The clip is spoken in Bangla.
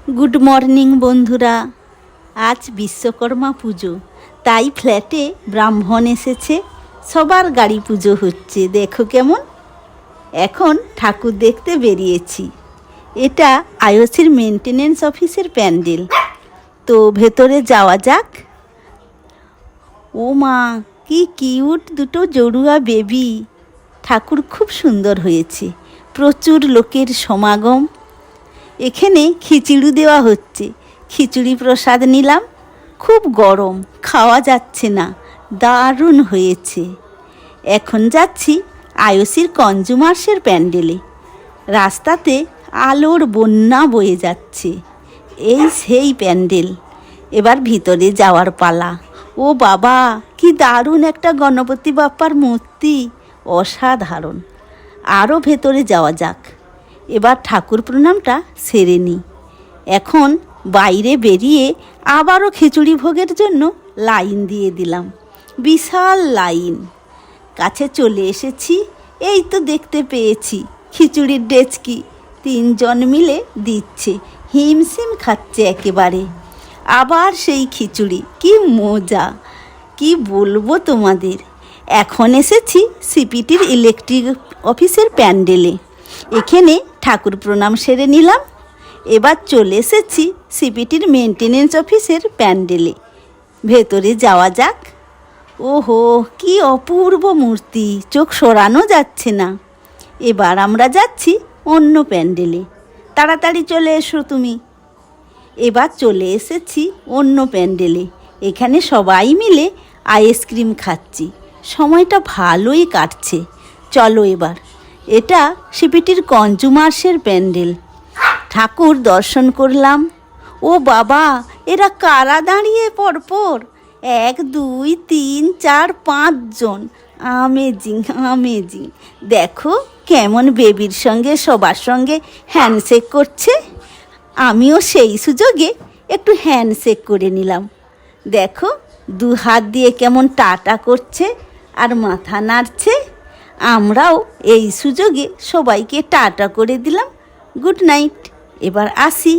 গুড মর্নিং বন্ধুরা। আজ বিশ্বকর্মা পুজো, তাই ফ্ল্যাটে ব্রাহ্মণ এসেছে, সবার গাড়ি পুজো হচ্ছে। দেখো কেমন। এখন ঠাকুর দেখতে বেরিয়েছি। এটা আইওসির মেনটেনেন্স অফিসের প্যান্ডেল। তো ভেতরে যাওয়া যাক। ও মা, কি কিউট দুটো জড়ুয়া বেবি। ঠাকুর খুব সুন্দর হয়েছে, প্রচুর লোকের সমাগম। এখানে খিচুড়ি দেওয়া হচ্ছে, খিচুড়ি প্রসাদ নিলাম। খুব গরম, খাওয়া যাচ্ছে না, দারুণ হয়েছে। এখন যাচ্ছি আইওসির কনজুমার্সের প্যান্ডেলে। রাস্তাতে আলোর বন্যা বয়ে যাচ্ছে। এই সেই প্যান্ডেল। এবার ভিতরে যাওয়ার পালা। ও বাবা, কি দারুণ একটা গণপতি বাপ্পার মূর্তি, অসাধারণ। আরও ভেতরে যাওয়া যাক। এবার ঠাকুর প্রণামটা সেরে নিই। এখন বাইরে বেরিয়ে আবারও খিচুড়ি ভোগের জন্য লাইন দিয়ে দিলাম। বিশাল লাইন। কাছে চলে এসেছি। এই তো দেখতে পেয়েছি খিচুড়ির ডেচকি। 3 জন মিলে দিচ্ছে, হিমশিম খাচ্ছে একেবারে। আবার সেই খিচুড়ি, কি মজা, কি বলবো তোমাদের। এখন এসেছি সিপিটির ইলেকট্রিক অফিসের প্যান্ডেলে। এখানে ঠাকুর প্রণাম সেরে নিলাম। এবার চলে এসেছি সিপিটির মেনটেনেন্স অফিসের প্যান্ডেলে। ভেতরে যাওয়া যাক। ওহো, কি অপূর্ব মূর্তি, চোখ সরানো যাচ্ছে না। এবার আমরা যাচ্ছি অন্য প্যান্ডেলে। তাড়াতাড়ি চলে এসো তুমি। এবার চলে এসেছি অন্য প্যান্ডেলে। এখানে সবাই মিলে আইসক্রিম খাচ্ছি, সময়টা ভালোই কাটছে। চলো এবার। এটা সিপিটির কনজুমার্সের প্যান্ডেল। ঠাকুর দর্শন করলাম। ও বাবা, এরা কারা দাঁড়িয়ে পরপর? 1 2 3 4 5 জন। Amazing amazing. দেখো কেমন বেবির সঙ্গে সবার সঙ্গে হ্যান্ডশেক করছে। আমিও সেই সুযোগে একটু হ্যান্ডশেক করে নিলাম। দেখো 2 হাত দিয়ে কেমন টাটা করছে আর মাথা নাড়ছে। আমরাও এই সুযোগে সবাইকে টাটা করে দিলাম। Good night. এবার আসি।